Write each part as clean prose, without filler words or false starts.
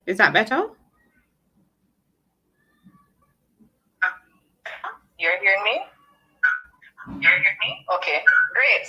Is that better? You're hearing me? Okay, great.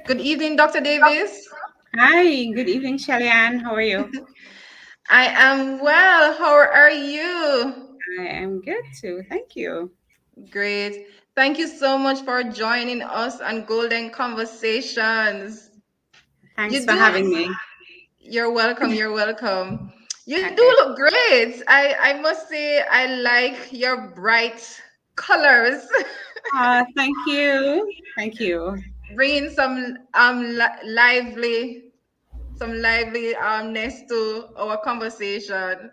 Good evening, Dr. Davis. Hi, good evening, Shelly Ann. How are you? I am well. How are you? I am good too. Thank you. Great. Thank you so much for joining us on Golden Conversations. Thanks You for do, having me. you're welcome. You're welcome. You do Okay. look great. I must say, I like your bright colors, Thank you. Thank you. bringing some liveliness to our conversation.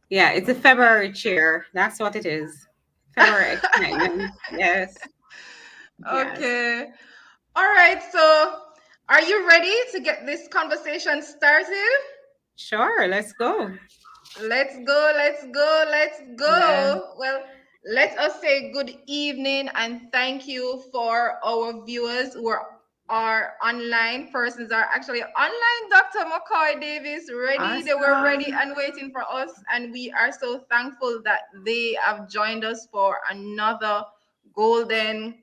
Yeah, it's a February cheer. That's what it is. February excitement. Yes. Yes. Okay. All right. So, are you ready to get this conversation started? Sure, let's go. Let's go. Let's go. Let's Yeah. go. Well, let us say good evening and thank you for our viewers who are online. Persons are actually online. Dr. McKoy Davis ready. They were ready Awesome. and waiting for us, and we are so thankful that they have joined us for another golden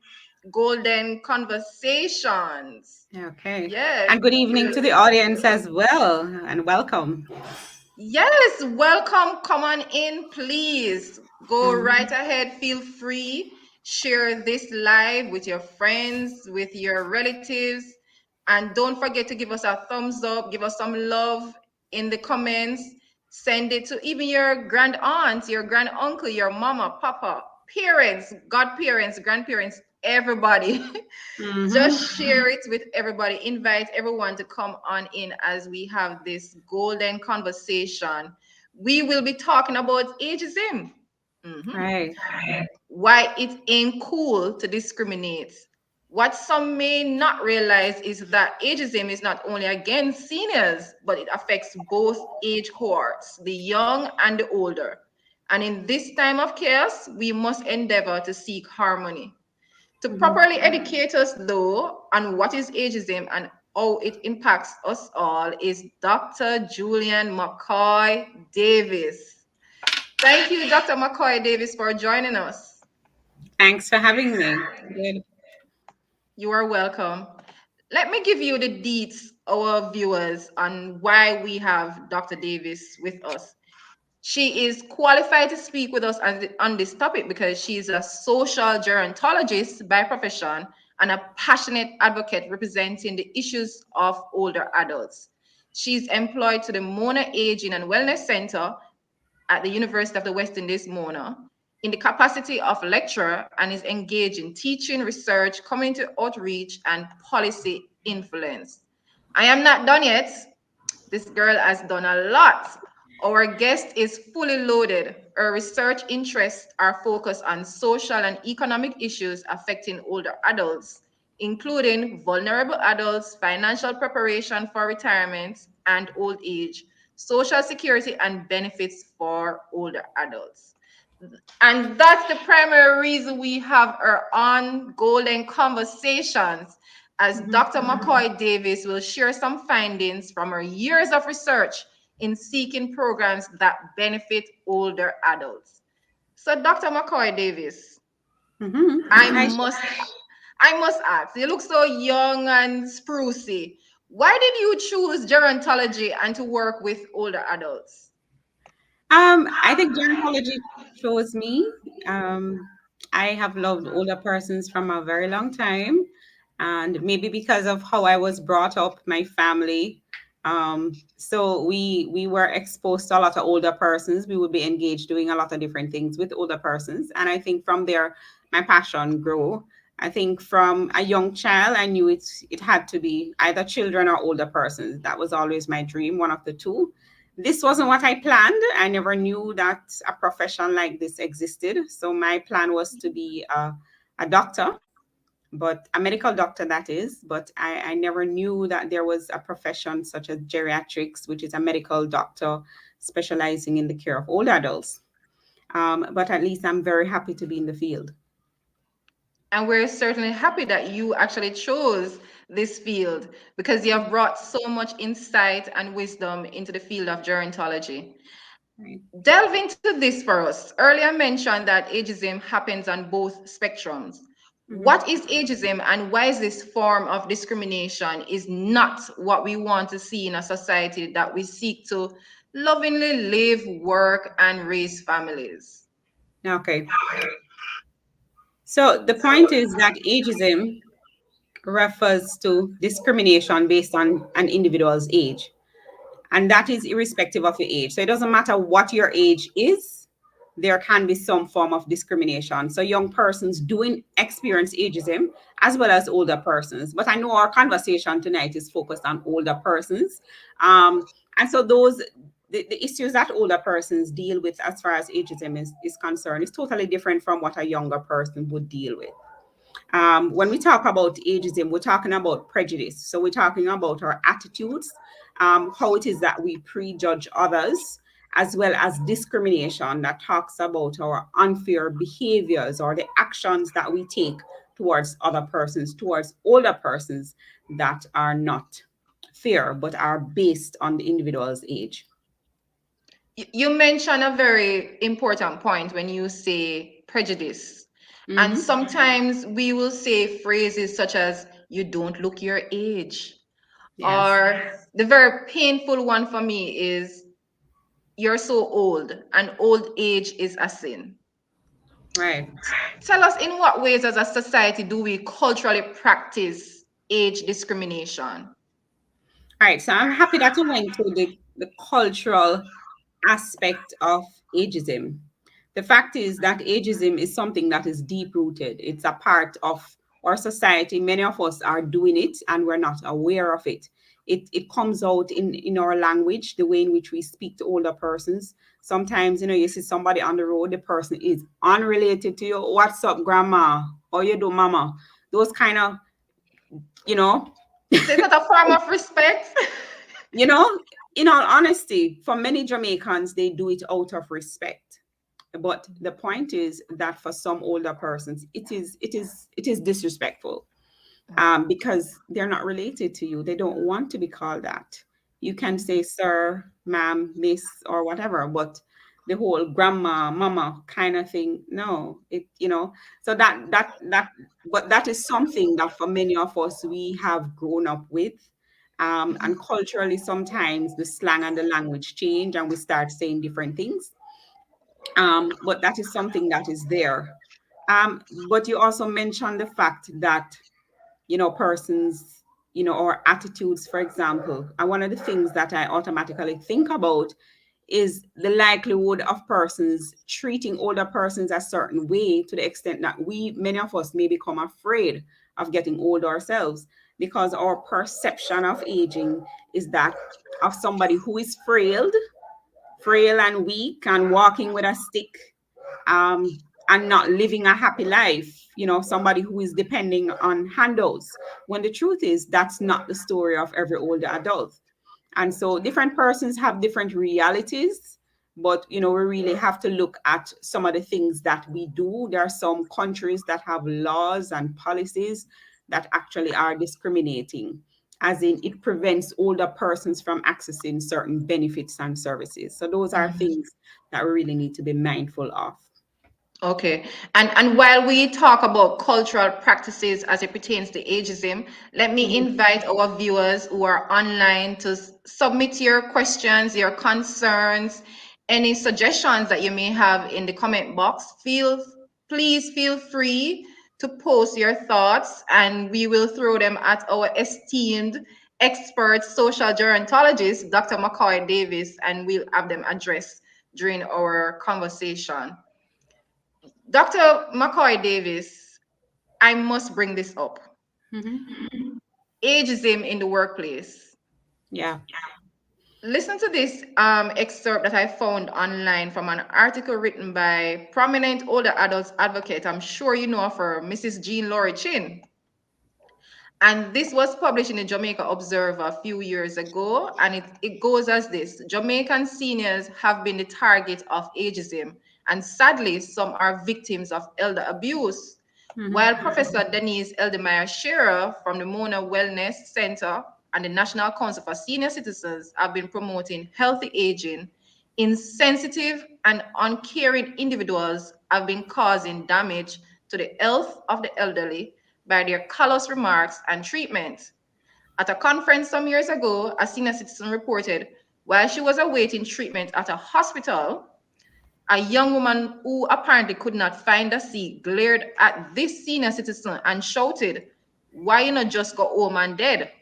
conversations. Okay. Yes. And good evening to the audience as well, and welcome. Yes, welcome. Come on in, please. Go right Mhm. ahead. Feel free. Share this live with your friends, with your relatives. And don't forget to give us a thumbs up, give us some love in the comments. Send it to even your grand aunt, your grand uncle, your mama, papa, parents, godparents, grandparents, everybody. Mhm. Just share it with everybody. Invite everyone to come on in as we have this golden conversation. We will be talking about ageism. Mhm. Right. Why it ain't cool to discriminate. What some may not realize is that ageism is not only against seniors, but it affects both age cohorts, the young and the older. And in this time of chaos, we must endeavor to seek harmony. To Mhm. properly educate us, though, on what is ageism and how it impacts us all is Dr. Julian McKoy Davis. Thank you, Dr. McKoy Davis, for joining us. Thanks for having me. Good. You are welcome. Let me give you the deets, our viewers, on why we have Dr. Davis with us. She is qualified to speak with us on this topic because she is a social gerontologist by profession and a passionate advocate representing the issues of older adults. She's employed to the Mona Aging and Wellness Center at the University of the West Indies, Mona, in the capacity of lecturer, and is engaged in teaching, research, community outreach, and policy influence. I am not done yet. This girl has done a lot. Our guest is fully loaded. Her research interests are focused on social and economic issues affecting older adults, including vulnerable adults, financial preparation for retirement and old age, social security, and benefits for older adults. And that's the primary reason we have her on Golden Conversations, as Dr. McKoy Davis will share some findings from her years of research in seeking programs that benefit older adults. So, Dr. McKoy Davis, I Hi. must I must ask, you look so young and sprucey. Why did you choose gerontology and to work with older adults? I think gerontology shows me. I have loved older persons from a very long time, and maybe because of how I was brought up, my family. So we were exposed to a lot of older persons. We would be engaged doing a lot of different things with older persons, and I think from there my passion grew. I think from a young child, I knew it had to be either children or older persons. That was always my dream, one of the two. This wasn't what I planned. I never knew that a profession like this existed. So my plan was to be a doctor, but a medical doctor, that is. But I never knew that there was a profession such as geriatrics, which is a medical doctor specializing in the care of older adults. But at least I'm very happy to be in the field. And we're certainly happy that you actually chose this field because you have brought so much insight and wisdom into the field of gerontology. Right. Delve into this for us. Earlier mentioned that ageism happens on both spectrums. Mhm. What is ageism and why is this form of discrimination is not what we want to see in a society that we seek to lovingly live, work, and raise families? Okay. So the point is that ageism refers to discrimination based on an individual's age. And that is irrespective of your age. So it doesn't matter what your age is, there can be some form of discrimination. So young persons do experience ageism as well as older persons. But I know our conversation tonight is focused on older persons. And so the issues that older persons deal with as far as ageism is concerned is totally different from what a younger person would deal with. When we talk about ageism, we're talking about prejudice. So we're talking about our attitudes, how it is that we prejudge others, as well as discrimination that talks about our unfair behaviors or the actions that we take towards other persons, towards older persons that are not fair but are based on the individual's age. You mention a very important point when you say prejudice. And Mm-hmm. sometimes we will say phrases such as, you don't look your age. Yes. Or the very painful one for me is, you're so old, and old age is a sin. Right. Tell us, in what ways as a society do we culturally practice age discrimination? All right. So I'm happy that you went to the cultural aspect of ageism. The fact is that ageism is something that is deep rooted. It's a part of our society. Many of us are doing it and we're not aware of it. It comes out in our language, the way in which we speak to older persons. Sometimes, you see somebody on the road, the person is unrelated to you. What's up, grandma? How you do, mama? Those kind of, you know, So is that a form of respect? you know, in all honesty, for many Jamaicans, they do it out of respect. But the point is that for some older persons, it is disrespectful, because they're not related to you. They don't want to be called that. You can say sir, ma'am, miss, or whatever, but the whole grandma, mama kind of thing, no, so but that is something that for many of us we have grown up with. And culturally, sometimes the slang and the language change and we start saying different things. But that is something that is there. But you also mentioned the fact that, persons, or attitudes, for example. And one of the things that I automatically think about is the likelihood of persons treating older persons a certain way, to the extent that many of us may become afraid of getting old ourselves, because our perception of aging is that of somebody who is frail and weak and walking with a stick, and not living a happy life, somebody who is depending on handouts. When the truth is, that's not the story of every older adult. And so different persons have different realities, but we really have to look at some of the things that we do. There are some countries that have laws and policies that actually are discriminating, as in it prevents older persons from accessing certain benefits and services. So those are things that we really need to be mindful of. Okay. And while we talk about cultural practices as it pertains to ageism, let me invite our viewers who are online to submit your questions, your concerns, any suggestions that you may have in the comment box. Please feel free to post your thoughts, and we will throw them at our esteemed expert social gerontologist, Dr. McKoy Davis, and we'll have them addressed during our conversation. Dr. McKoy Davis, I must bring this up. Ageism in the workplace. Yeah. Listen to this excerpt that I found online from an article written by prominent older adults advocate. I'm sure you know of her, Mrs. Jean Laurie Chin. And this was published in the Jamaica Observer a few years ago. And it goes as this: Jamaican seniors have been the target of ageism, and sadly, some are victims of elder abuse. While Professor Denise Eldemeyer Shearer from the Mona Wellness Center and the National Council for Senior Citizens have been promoting healthy aging, insensitive and uncaring individuals have been causing damage to the health of the elderly by their callous remarks and treatment. At a conference some years ago, a senior citizen reported while she was awaiting treatment at a hospital, a young woman who apparently could not find a seat glared at this senior citizen and shouted, "Why you not just go home and dead?"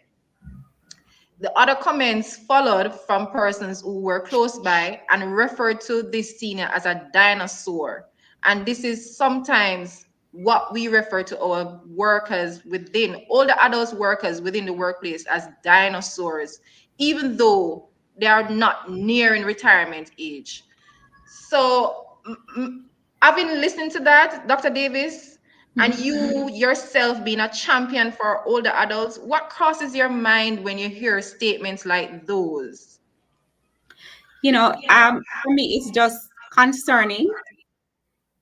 The other comments followed from persons who were close by and referred to this senior as a dinosaur. And this is sometimes what we refer to our workers within, older adults workers within the workplace, as dinosaurs, even though they are not nearing retirement age. So, having listened to that, Dr. Davis, and you yourself being a champion for older adults, what crosses your mind when you hear statements like those? For me, it's just concerning,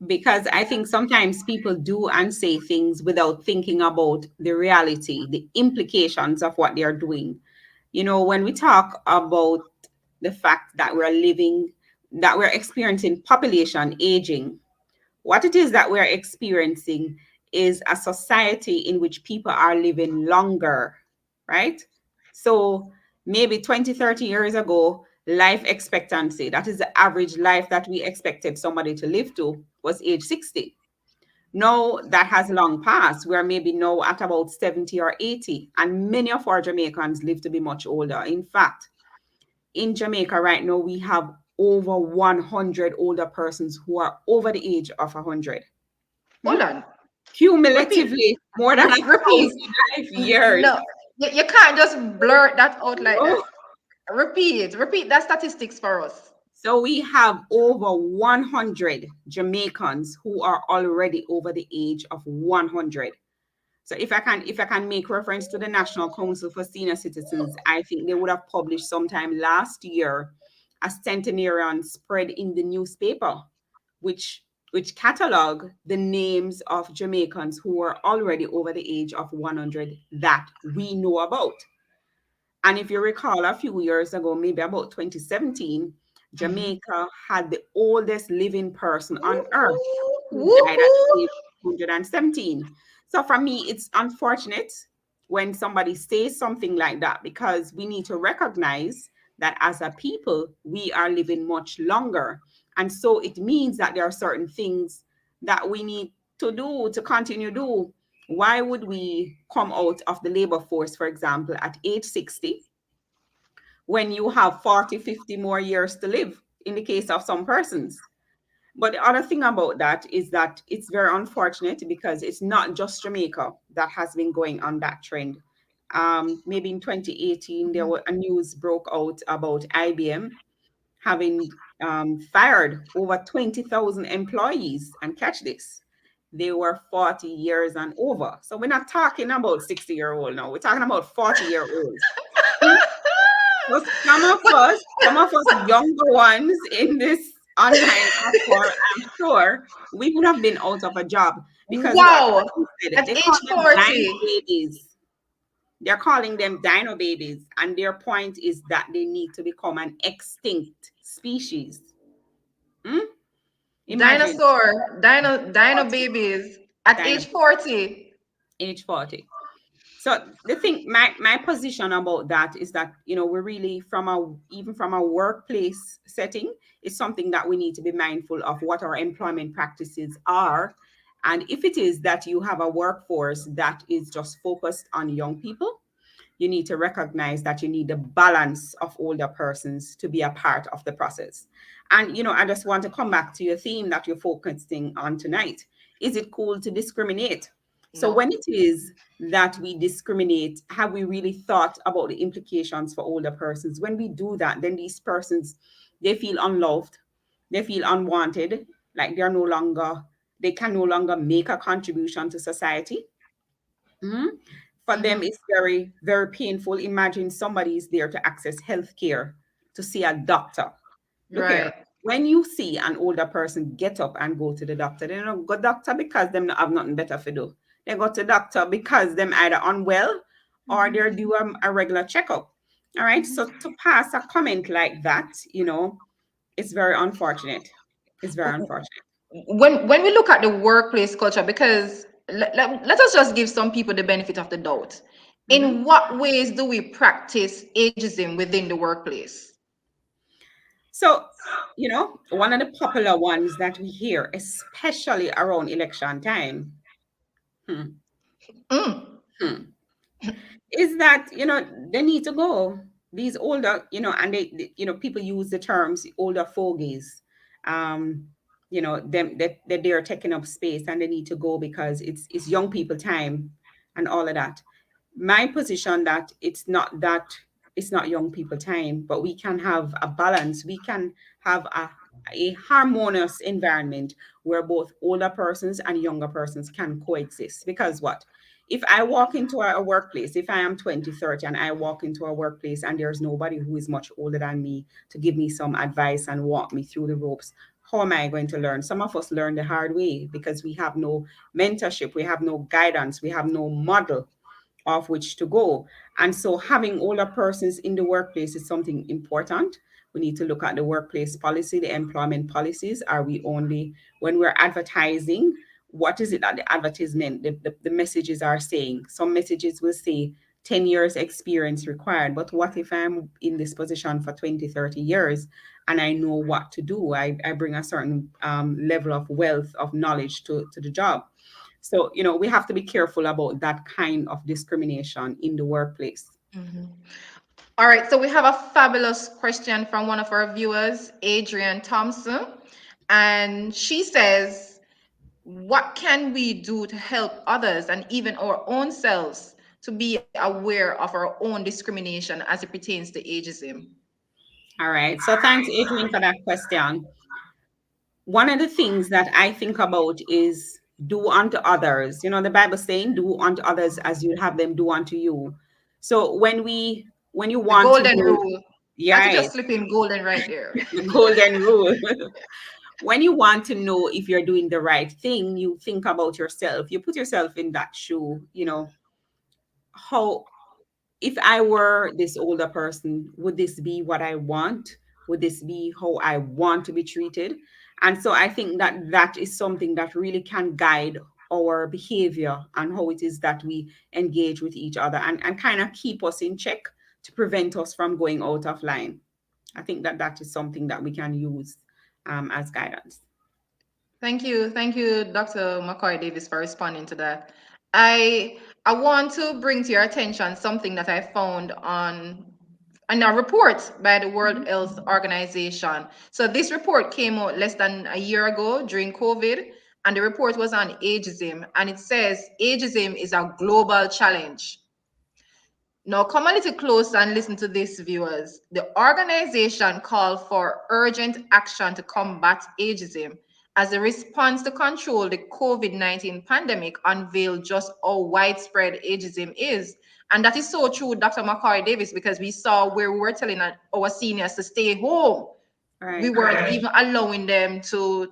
because I think sometimes people do and say things without thinking about the reality, the implications of what they're doing. When we talk about the fact that we're experiencing population aging, what it is that we're experiencing is a society in which people are living longer, right? So maybe 20, 30 years ago, life expectancy, that is the average life that we expected somebody to live to, was age 60. Now that has long passed. We're maybe now at about 70 or 80, and many of our Jamaicans live to be much older. In fact, in Jamaica right now, we have over 100 older persons who are over the age of 100. Hold on. Repeat. Cumulatively, more than Repeat. 1,000 life years. No, you can't just blurt that out like No. that. Repeat that statistics for us. So we have over 100 Jamaicans who are already over the age of 100. So if I can make reference to the National Council for Senior Citizens, I think they would have published sometime last year a centenarian spread in the newspaper, which catalog the names of Jamaicans who are already over the age of 100 that we know about. And if you recall, a few years ago, maybe about 2017, Jamaica had the oldest living person on earth who died at the age of 117. So for me, it's unfortunate when somebody says something like that, because we need to recognize that as a people, we are living much longer. And so it means that there are certain things that we need to do, to continue to do. Why would we come out of the labor force, for example, at age 60 when you have 40, 50 more years to live in the case of some persons? But the other thing about that is that it's very unfortunate because it's not just Jamaica that has been going on that trend. Maybe in 2018, there were a news broke out about IBM having fired over 20,000 employees. And catch this, they were 40 years and over. So we're not talking about 60-year-old now. We're talking about 40-year-olds. So some of us younger ones in this online platform, I'm sure we would have been out of a job because what Wow, you said, at they call age them dino 40. babies. They're calling them dino babies, and their point is that they need to become an extinct species. Hmm? Imagine Dino 40, babies at dino age 40. age 40. So the thing, my position about that is that, we're really even from a workplace setting, it's something that we need to be mindful of what our employment practices are. And if it is that you have a workforce that is just focused on young people, you need to recognize that you need the balance of older persons to be a part of the process. And, I just want to come back to your theme that you're focusing on tonight. Is it cool to discriminate? So, No. when it is that we discriminate, have we really thought about the implications for older persons? When we do that, then these persons, they feel unloved, they feel unwanted, like they can no longer make a contribution to society. Mhm. For them, Mm-hmm. it's very, very painful. Imagine somebody is there to access health care, to see a doctor. Look here, Right. when you see an older person get up and go to the doctor, they don't go doctor because them not have nothing better to do. They go to doctor because them either unwell or they're due a regular checkup. All right. So to pass a comment like that, it's very unfortunate. It's very unfortunate. When we look at the workplace culture, because let us just give some people the benefit of the doubt. Mhm. In what ways do we practice ageism within the workplace? So, one of the popular ones that we hear, especially around election time, hmm, Mm, hmm, is that, they need to go. These older, and people use the terms older fogies. Um, them that they are taking up space and they need to go because it's young people time and all of that. My position that it's not young people time, but we can have a balance. We can have a harmonious environment where both older persons and younger persons can coexist. Because what? If I walk into a workplace, if I am 20, 30, and I walk into a workplace and there's nobody who is much older than me to give me some advice and walk me through the ropes, how am I going to learn? Some of us learn the hard way because we have no mentorship, we have no guidance, we have no model of which to go. And so having older persons in the workplace is something important. We need to look at the workplace policy, the employment policies. Are we only, when we're advertising, what is it that the advertisement, the messages are saying? Some messages will say 10 years experience required. But what if I'm in this position for 20, 30 years and I know what to do? I bring a certain level of wealth, of knowledge to the job. So, we have to be careful about that kind of discrimination in the workplace. mhm. All right, so we have a fabulous question from one of our viewers, Adrian Thompson. And she says, what can we do to help others and even our own selves to be aware of our own discrimination as it pertains to ageism? All right. So thanks, Adrian, for that question. One of the things that I think about is do unto others. The Bible saying, do unto others as you have them do unto you. So when you The want to golden know, rule. That is yeah, just slipping golden right there. the golden rule. When you want to know if you're doing the right thing, you think about yourself. You put yourself in that shoe, how if I were this older person, would this be what I want? Would this be how I want to be treated? And so I think that that is something that really can guide our behavior and how it is that we engage with each other and kind of keep us in check to prevent us from going out of line. I think that that is something that we can use as guidance. Thank you. Thank you, Dr. McCoy Davis, for responding to that. I I want to bring to your attention something that I found on in a report by the World Mhm. Health Organization. So this report came out less than a year ago during COVID, and the report was on ageism, and it says ageism is a global challenge. Now, come a little closer and listen to this, viewers. The organization called for urgent action to combat ageism as a response to control the COVID-19 pandemic, unveiled just how widespread ageism is. And that is so true, Dr. McKoy Davis, because we saw where we were telling our seniors to stay home. We Right. weren't even allowing them to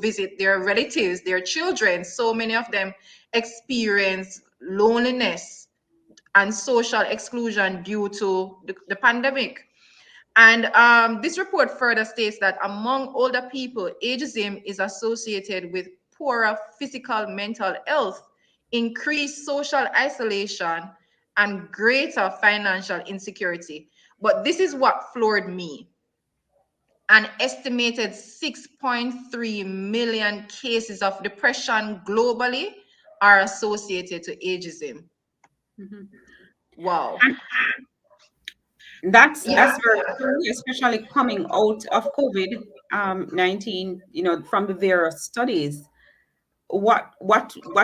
visit their relatives, their children. So many of them experience loneliness and social exclusion due to the pandemic. And this report further states that among older people, ageism is associated with poorer physical mental health, increased social isolation, and greater financial insecurity. But this is what floored me. An estimated 6.3 million cases of depression globally are associated to ageism. Mhm. Wow. And that's Yeah. very true, especially coming out of COVID-19. From the various studies, what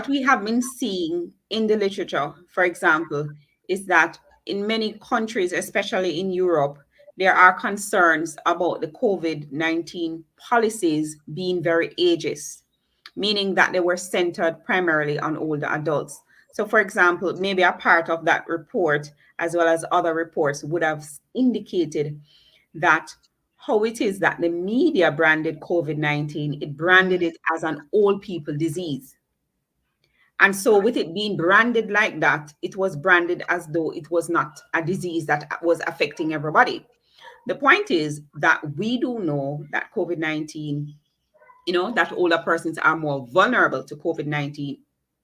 we have been seeing in the literature, for example, is that in many countries, especially in Europe, there are concerns about the COVID-19 policies being very ageist, meaning that they were centered primarily on older adults. So, for example, maybe a part of that report, as well as other reports, would have indicated that how it is that the media branded COVID-19, it branded it as an old people disease. And so, with it being branded like that, it was branded as though it was not a disease that was affecting everybody. The point is that we do know that COVID-19, that older persons are more vulnerable to COVID-19,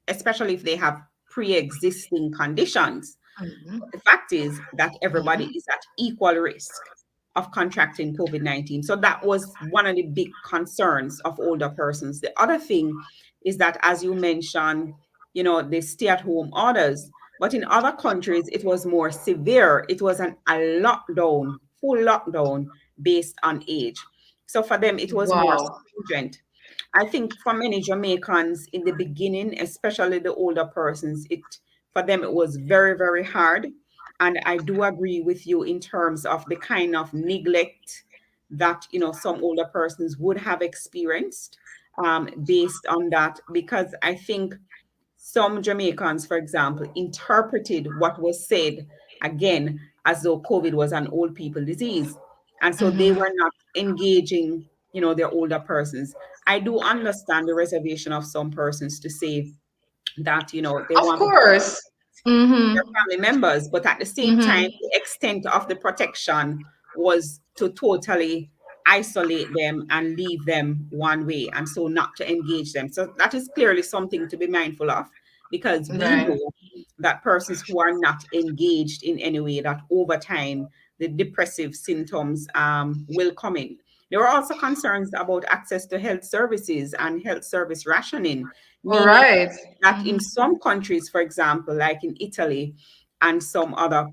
especially if they have pre existing conditions. Mhm. But the fact is that everybody Mhm. is at equal risk of contracting COVID-19. So that was one of the big concerns of older persons. The other thing is that, as you mentioned, the stay at home orders, but in other countries, it was more severe. It was a lockdown, full lockdown based on age. So for them, it was more Wow. stringent. I think for many Jamaicans in the beginning, especially the older persons, it for them it was very, very hard. And I do agree with you in terms of the kind of neglect that some older persons would have experienced based on that, because I think some Jamaicans, for example, interpreted what was said again as though COVID was an old people disease. And so they Mhm. were not engaging, their older persons. I do understand the reservation of some persons to say that, they Of want to course. their Mhm. family members, but at the same time, Mhm. the extent of the protection was to totally isolate them and leave them one way, and so not to engage them. So that is clearly something to be mindful of, because we Right. know that persons who are not engaged in any way, that over time the depressive symptoms will come in. There were also concerns about access to health services and health service rationing, All meaning right. that in Mhm. some countries, for example, like in Italy and some other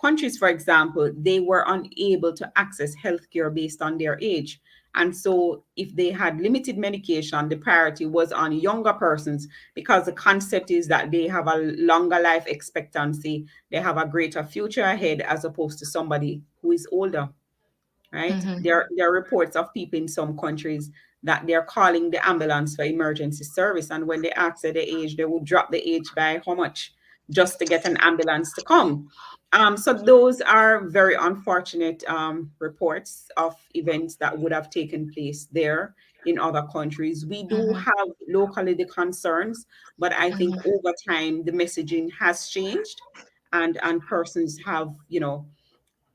countries, for example, they were unable to access healthcare based on their age. And so, if they had limited medication, the priority was on younger persons, because the concept is that they have a longer life expectancy, they have a greater future ahead, as opposed to somebody who is older, right? Mhm. There are reports of people in some countries that they're calling the ambulance for emergency service, and when they ask their age, they will drop the age by how much just to get an ambulance to come. So those are very unfortunate reports of events that would have taken place there in other countries. We do Mhm. have locally the concerns, but I think Mhm. over time the messaging has changed, and persons have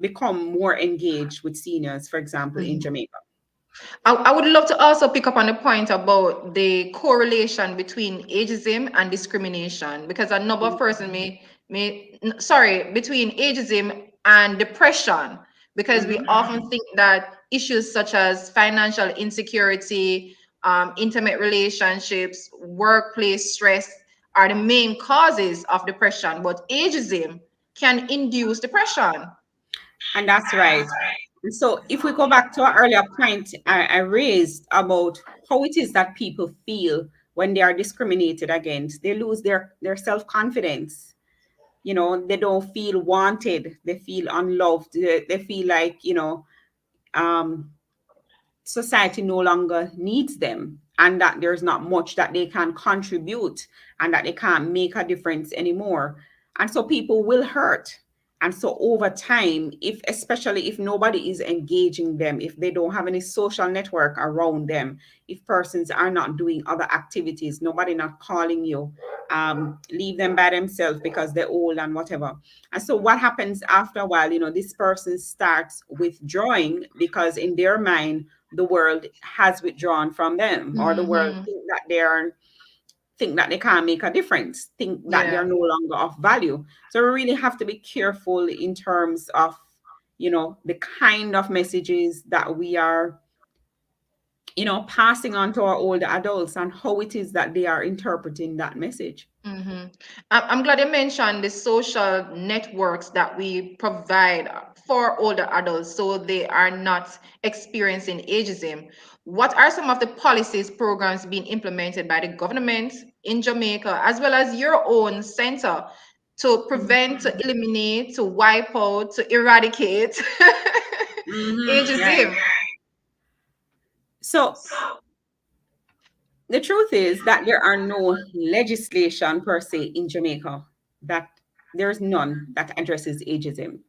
become more engaged with seniors, for example, in Mhm. Jamaica. I would love to also pick up on the point about the correlation between ageism and discrimination, because a number of person sorry, between ageism and depression, because we Mhm. often think that issues such as financial insecurity, intimate relationships, workplace stress are the main causes of depression, but ageism can induce depression. And that's right. And so if we go back to our earlier point I raised about how it is that people feel when they are discriminated against, they lose their self-confidence. They don't feel wanted, they feel unloved, they feel like, um, society no longer needs them, and that there's not much that they can contribute, and that they can't make a difference anymore. And so people will hurt. And so over time, if especially if nobody is engaging them, if they don't have any social network around them, if persons are not doing other activities, nobody not calling you, leave them by themselves because they're old and whatever. And so what happens after a while, this person starts withdrawing because in their mind the world has withdrawn from them, or the world Mm-hmm. think that they can't make a difference, think that they're Yeah. no longer of value. So we really have to be careful in terms of, the kind of messages that we are, passing on to our older adults, and how it is that they are interpreting that message. Mm-hmm. I'm glad you mentioned the social networks that we provide for older adults so they are not experiencing ageism. What are some of the policies, programs being implemented by the government in Jamaica, as well as your own center, to prevent, to eliminate, to wipe out, to eradicate Right. ageism? So the truth is that there are no legislation per se in Jamaica, that there's none that addresses ageism.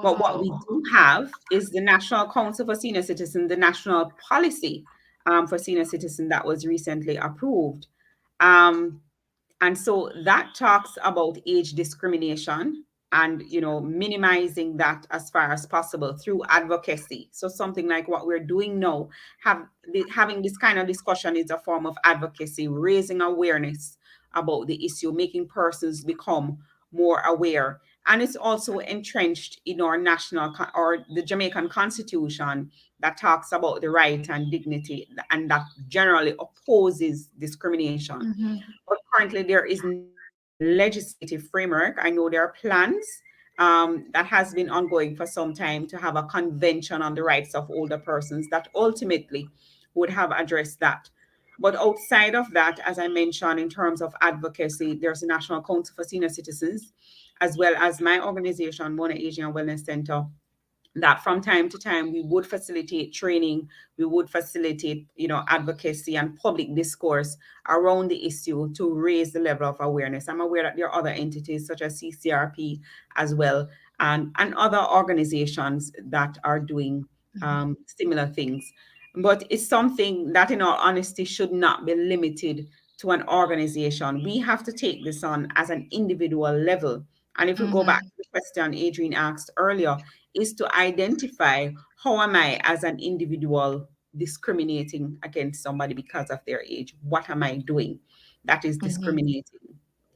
But what we Wow. do have is the National Council for Senior Citizens, the national policy for senior citizens that was recently approved. Um, and so that talks about age discrimination, and minimizing that as far as possible through advocacy. So something like what we're doing now, having this kind of discussion is a form of advocacy, raising awareness about the issue, making persons become more aware. And it's also entrenched in our or the Jamaican Constitution, that talks about the right and dignity, and that generally opposes discrimination. Mm-hmm. But currently, there is no legislative framework. I know there are plans that has been ongoing for some time to have a convention on the rights of older persons that ultimately would have addressed that. But outside of that, as I mentioned, in terms of advocacy, there's a National Council for Senior Citizens, as well as my organization, Mona Asian Wellness Center, that from time to time we would facilitate training, we would facilitate, advocacy and public discourse around the issue to raise the level of awareness. I'm aware that there are other entities such as CCRP as well, and other organizations that are doing similar things. But it's something that, in all honesty, should not be limited to an organization. We have to take this on as an individual level. And if we go back Mm-hmm. to the question Adrienne asked earlier, is to identify, how am I as an individual discriminating against somebody because of their age? What am I doing that is Mm-hmm. discriminating?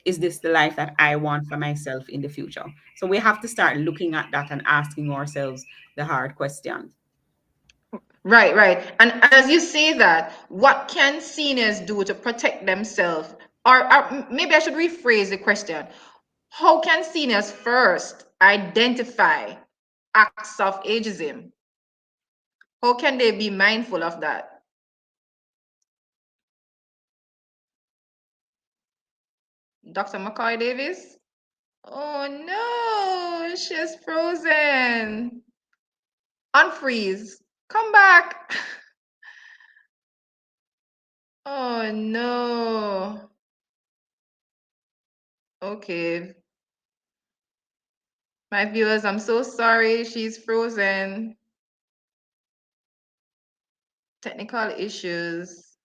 Is this the life that I want for myself in the future? So we have to start looking at that and asking ourselves the hard questions. Right, right. And as you say that, what can seniors do to protect themselves? Or maybe I should rephrase the question. How can seniors first identify acts of ageism? How can they be mindful of that? Dr. McKoy Davis? Oh no, she's frozen. Unfreeze. Come back. Oh no. Okay. My viewers, I'm so sorry. She's frozen. Technical issues.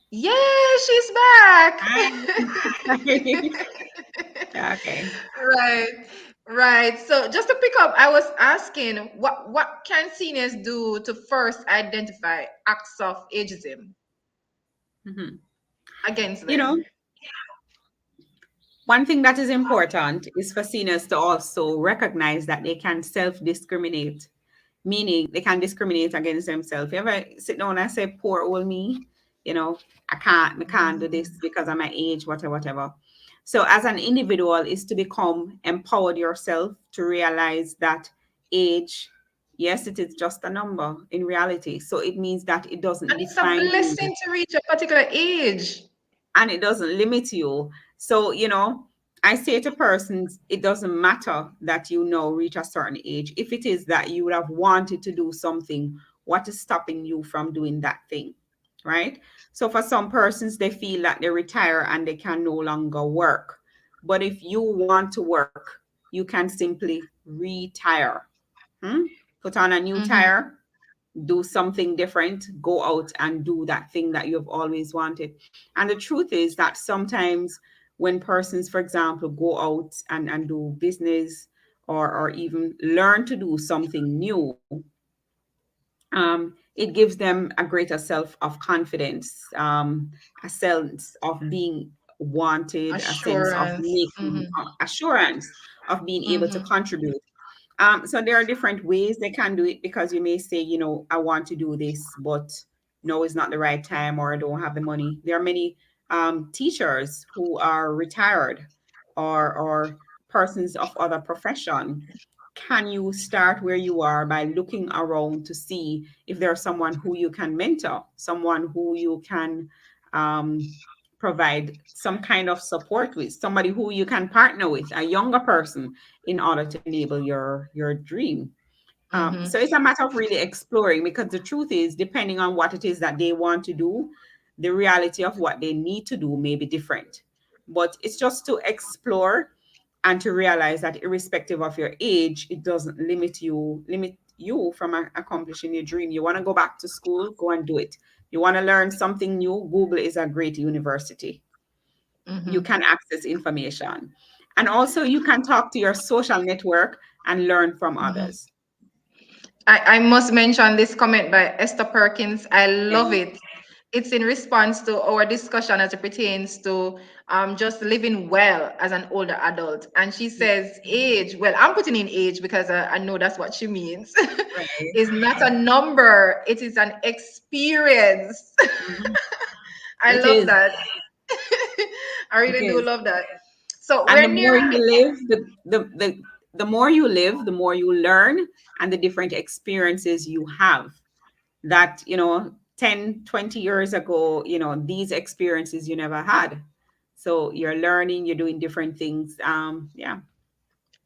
Yeah, she's back. Okay. Right, right. So just to pick up, I was asking what can seniors do to first identify acts of ageism Mhm. against You know, them? One thing that is important is for seniors to also recognize that they can self-discriminate, meaning they can discriminate against themselves. You ever sit down and say, poor old me, you know, I can't do this because of my age, whatever, whatever. So as an individual is to become empowered yourself to realize that age, yes, it is just a number in reality. So it means that it doesn't And it's a define you blessing to reach a particular age. and it doesn't limit you. So, I say to persons, it doesn't matter that you now reach a certain age. If it is that you would have wanted to do something, what is stopping you from doing that thing? Right? So, for some persons, they feel that they retire and they can no longer work. But if you want to work, you can simply retire. Put on a new Mm-hmm. tire, do something different, go out and do that thing that you've always wanted. And the truth is that sometimes when persons, for example, go out and do business or even learn to do something new, it gives them a greater self of confidence, a sense of being wanted, a sense of Assurance. making Mm-hmm. assurance of being able to Mm-hmm. contribute. So there are different ways they can do it because you may say, I want to do this, but no, it's not the right time or I don't have the money. There are many teachers who are retired or persons of other profession. Can you start where you are by looking around to see if there's someone who you can mentor, someone who you can um, provide some kind of support with, somebody who you can partner with, a younger person, in order to enable your dream. Mm-hmm. So it's a matter of really exploring because the truth is, depending on what it is that they want to do, the reality of what they need to do may be different. But it's just to explore and to realize that irrespective of your age, it doesn't limit you from accomplishing your dream. You want to go back to school, go and do it. You want to learn something new, Google is a great university. You Mm-hmm. can access information. And also you can talk to your social network and learn from Mm-hmm. others. I must mention this comment by Esther Perkins. I love Yeah. it. It's in response to our discussion as it pertains to just living well as an older adult. And she says, age, well, I'm putting in age because I know that's what she means, Right. is not a number, it is an experience. Mhm. I It love is. that. I It really do is. love that. So And the we're more nearing you the live, the more you live, the more you learn and the different experiences you have. That, 10, 20 years ago, these experiences you never had. So you're learning, you're doing different things. Yeah.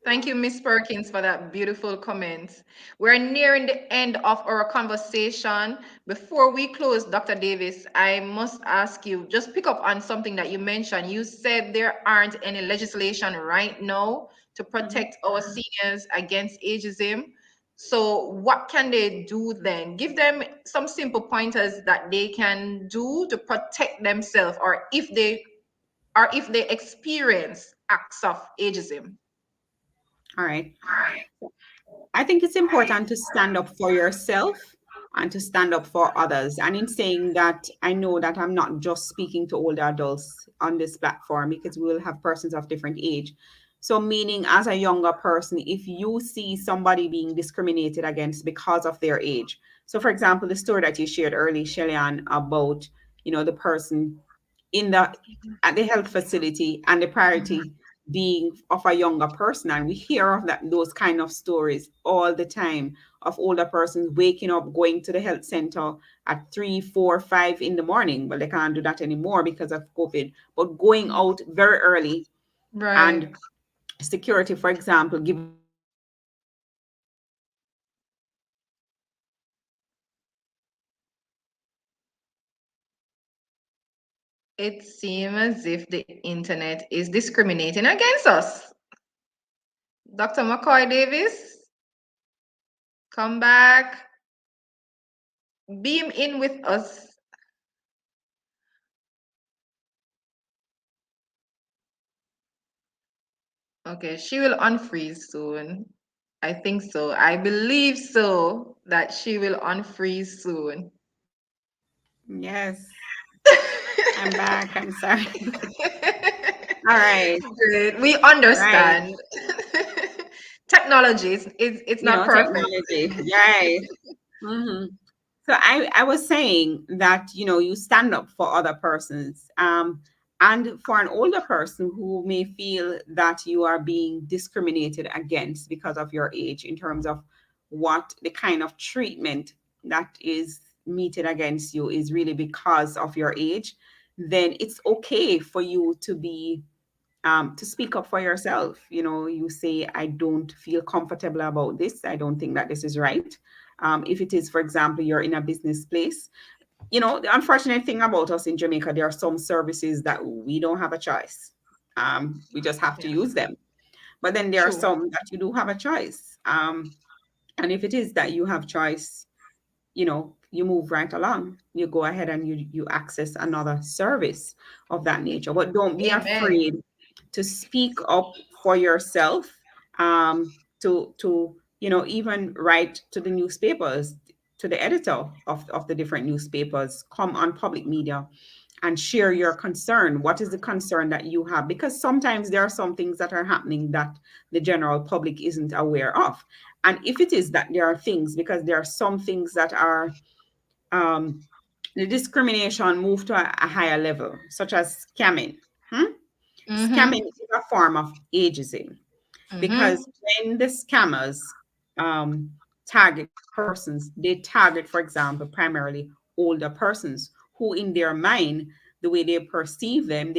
Thank you, Miss Perkins, for that beautiful comment. We're nearing the end of our conversation. Before we close, Dr. Davis, I must ask you, just pick up on something that you mentioned. You said there aren't any legislation right now to Mhm. protect our seniors against ageism. So what can they do then? Give them some simple pointers that they can do to protect themselves or if they experience acts of ageism. All right. I think it's important to stand up for yourself and to stand up for others. And in saying that, I know that I'm not just speaking to older adults on this platform because we will have persons of different age. So, meaning as a younger person, if you see somebody being discriminated against because of their age. So, for example, the story that you shared early, Shellyan, about, the person in the at the health facility and the priority being of a younger person, and we hear of that those kind of stories all the time of older persons waking up going to the health center at 3, 4, 5 in the morning. But they can't do that anymore because of COVID, but going out very early, Right. and security, for example, giving them information about the age It seems as if the internet is discriminating against us. Dr. McKoy Davis, come back, beam in with us. Okay, she will unfreeze soon. I think so. I believe so that she will unfreeze soon. yes, I'm back, I'm sorry. All right. Good. We Right. understand. Technology is it's You not know, perfect. technology. Right. Hmm. So I was saying that, you stand up for other persons. And for an older person who may feel that you are being discriminated against because of your age in terms of what the kind of treatment that is meted against you is really because of your age, then it's okay for you to speak up for yourself. You say, I don't feel comfortable about this. I don't think that this is right. If it is, for example, you're in a business place, the unfortunate thing about us in Jamaica, there are some services that we don't have a choice. We just have to Yeah. use them. But then there are True. some that you do have a choice. And if it is that you have choice, you move right along. You go ahead and you access another service of that nature. But don't be Amen. afraid to speak up for yourself. To even write to the newspapers, to the editor of the different newspapers, come on public media and share your concern. What is the concern that you have? Because sometimes there are some things that are happening that the general public isn't aware of. And if it is that there are things, because there are some things that are, um, the discrimination moved to a higher level, such as scamming. Hmm? Scamming Mm-hmm. is a form of ageism, Mm-hmm. because when the scammers um, target persons, they target, for example, primarily older persons who, in their mind, the way they perceive them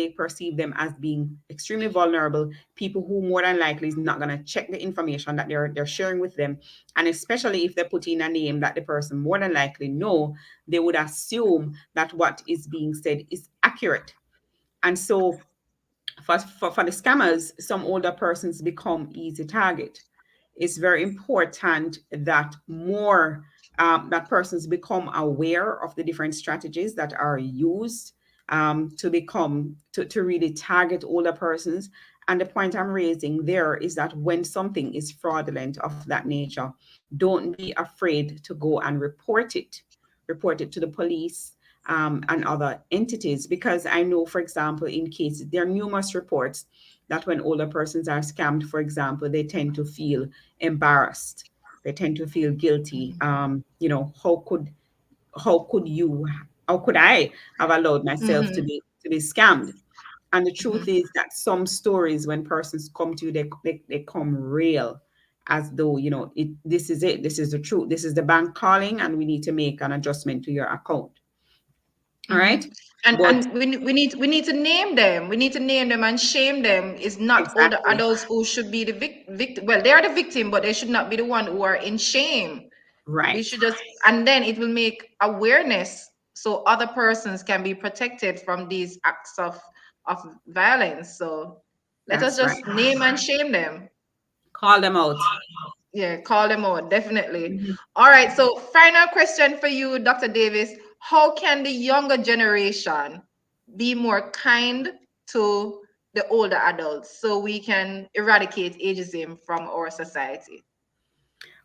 as being extremely vulnerable, people who more than likely is not going to check the information that they're sharing with them. And especially if they put in a name that the person more than likely know, they would assume that what is being said is accurate. And so for the scammers, some older persons become easy target. It's very important that more that persons become aware of the different strategies that are used to really target older persons. And the point I'm raising there is that when something is fraudulent of that nature, don't be afraid to go and report it to the police and other entities. Because I know, for example, in cases, there are numerous reports that when older persons are scammed, for example, they tend to feel embarrassed. They tend to feel guilty. How could how could I have allowed myself to Mm-hmm. be scammed? And the truth is that some stories, when persons come to you, they come real, as though, this is it, this is the truth, this is the bank calling, and we need to make an adjustment to your account. All Mm-hmm. right. And But we need to name them. We need to name them and shame them. It's not all the exactly. adults who should be the victim. Well, they are the victim, but they should not be the one who are in shame. We Right. should just, and then it will make awareness so other persons can be protected from these acts of violence. So let us That's right. just name and shame them. Call them out. Yeah, call them out, definitely. Mhm. All right, so final question for you, Dr. Davis. How can the younger generation be more kind to the older adults so we can eradicate ageism from our society?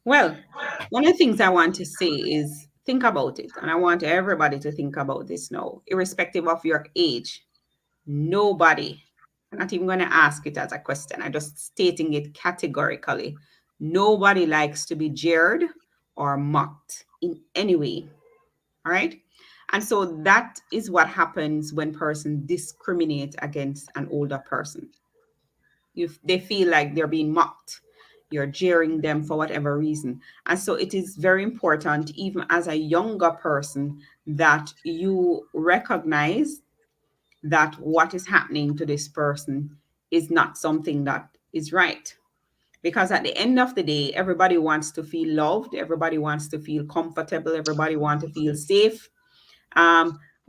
Well, one of the things I want to say is think about it. And I want everybody to think about this now, irrespective of your age. Nobody, I'm not even going to ask it as a question, I'm just stating it categorically. Nobody likes to be jeered or mocked in any way. All right. And so that is what happens when person discriminate against an older person. They feel like they're being mocked. You're jeering them for whatever reason. And so it is very important, even as a younger person, that you recognize that what is happening to this person is not something that is right. Because at the end of the day, everybody wants to feel loved, everybody wants to feel comfortable, everybody wants to feel safe.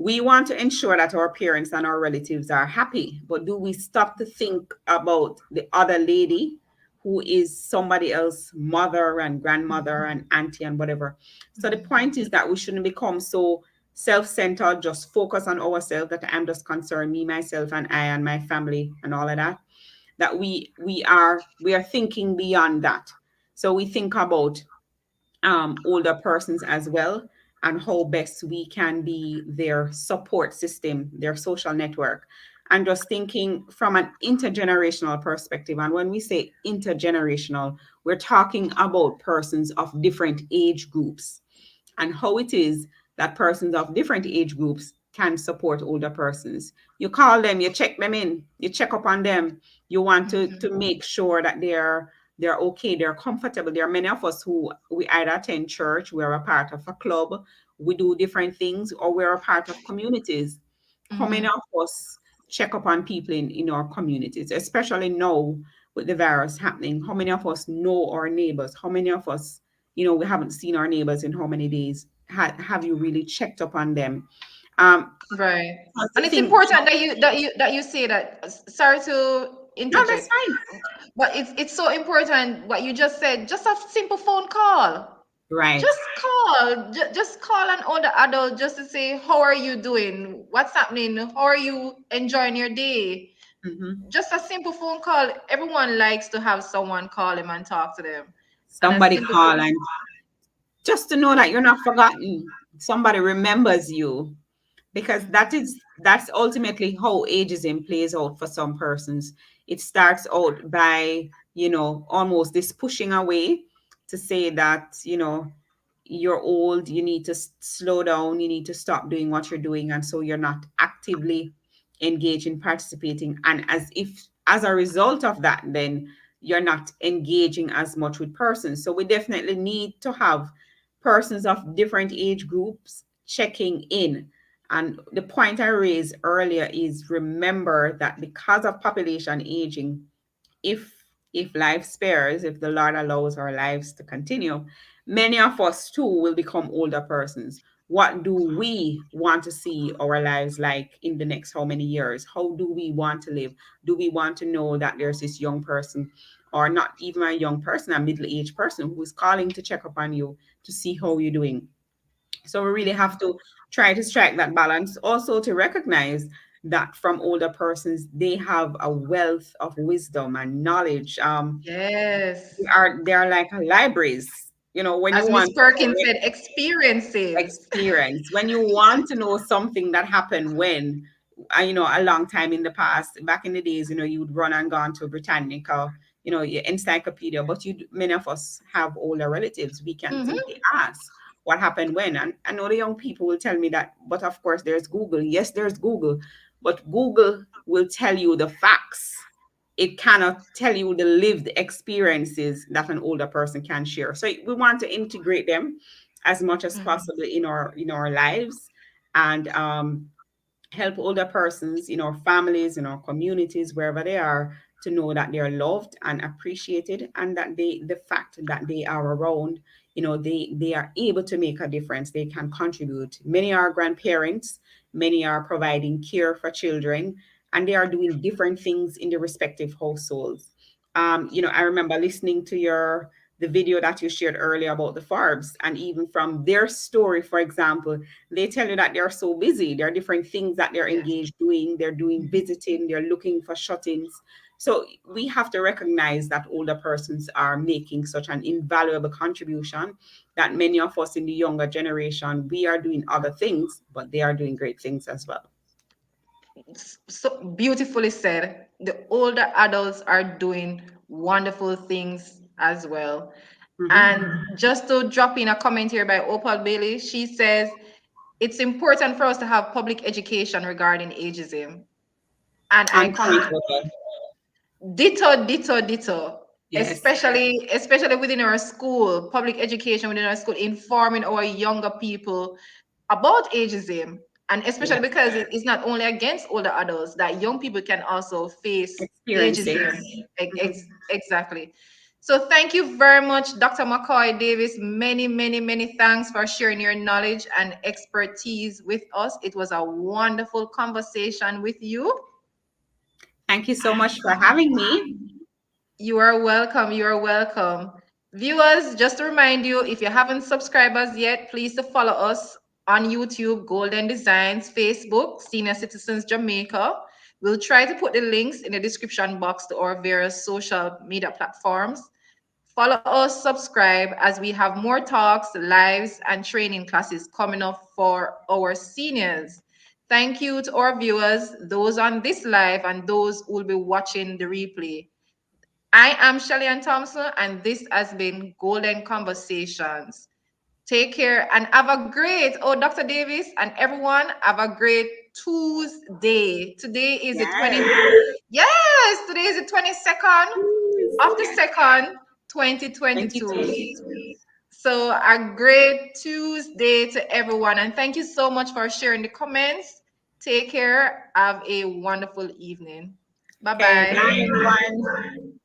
We want to ensure that our parents and our relatives are happy, but do we stop to think about the other lady who is somebody else's mother and grandmother and auntie and whatever? So the point is that we shouldn't become so self-centered, just focus on ourselves, that I'm just concerned me, myself, and I and my family and all of that. That we are thinking beyond that. So we think about older persons as well, and how best we can be their support system, their social network. and just thinking from an intergenerational perspective. And when we say intergenerational, we're talking about persons of different age groups and how it is that persons of different age groups can support older persons. You call them, you check them in, you check up on them. You want to make sure that they're okay, they're comfortable. There are many of us who we either attend church, we're a part of a club, we do different things, or we're a part of communities. How many Mm-hmm. of us check up on people in our communities, especially now with the virus happening? How many of us know our neighbors? How many of us, we haven't seen our neighbors in how many days? Have you really checked up on them? Right. Because the And it's thing, important that you say that. Sorry to no, that's interject, fine. but it's so important what you just said. Just a simple phone call. Right. Just call an older adult just to say, how are you doing? What's happening? How are you enjoying your day? Hmm. Just a simple phone call. Everyone likes to have someone call them and talk to them. And a Somebody simple call, phone. and just to know that you're not forgotten. Somebody remembers you, because that's ultimately how ageism plays out for some persons. It starts out by, almost this pushing away to say that, you're old, you need to slow down, you need to stop doing what you're doing, and so you're not actively engaging, participating, and as if as a result of that, then you're not engaging as much with persons. So we definitely need to have persons of different age groups checking in. And the point I raised earlier is, remember that because of population aging, if life spares, if the Lord allows our lives to continue, many of us too will become older persons. What do we want to see our lives like in the next how many years? How do we want to live? Do we want to know that there's this young person, or not even a young person, a middle-aged person who is calling to check up on you to see how you're doing? So we really have to try to strike that balance. Also, to recognize that from older persons, they have a wealth of wisdom and knowledge. Yes. They are like libraries. When you As Miss want to Perkins said, experiences. experience. When you want to know something that happened when, a long time in the past, back in the days, you'd run and gone to Britannica, your encyclopedia, but many of us have older relatives. We can Mm-hmm. simply ask what happened when. And I know the young people will tell me that, but of course there's Google. Yes, there's Google, but Google will tell you the facts. It cannot tell you the lived experiences that an older person can share. So we want to integrate them as much as possible in our lives, and help older persons in our families, in our communities, wherever they are, to know that they are loved and appreciated, and that the fact that they are around, they are able to make a difference. They can contribute. Many are grandparents, many are providing care for children, and they are doing different things in the respective households. I remember listening to the video that you shared earlier about the Forbes, and even from their story, for example, they tell you that they're so busy. There are different things that they're Yes. engaged doing. They're doing visiting, they're looking for shut-ins. So we have to recognize that older persons are making such an invaluable contribution, that many of us in the younger generation, we are doing other things, but they are doing great things as well. So beautifully said. The older adults are doing wonderful things as well. Mhm. And just to drop in a comment here by Opal Bailey, she says it's important for us to have public education regarding ageism. And I On point, come Opal. ditto, Yes. especially within our school, public education within our school, informing our younger people about ageism, and especially Yes. because it's not only against older adults, that young people can also face Experience it. ageism. Mhm. Exactly. So thank you very much, Dr. McKoy Davis. Many, many, many thanks for sharing your knowledge and expertise with us. It was a wonderful conversation with you. Thank you so much for having me. You are welcome. You are welcome. Viewers, just to remind you, if you haven't subscribed us yet, please to follow us on YouTube, Golden Designs, Facebook, Senior Citizens Jamaica. We'll try to put the links in the description box to our various social media platforms. Follow us, subscribe, as we have more talks, lives, and training classes coming up for our seniors. Thank you to our viewers, those on this live and those who will be watching the replay. I am Shelly-Ann Thompson, and this has been Golden Conversations. Take care and have a great, Dr. Davis and everyone, have a great Tuesday. Today is the 20th. Yes, today is the 22nd of the 2nd, 2022. So a great Tuesday to everyone. And thank you so much for sharing the comments. Take care. Have a wonderful evening. Okay, Bye-bye. bye everyone.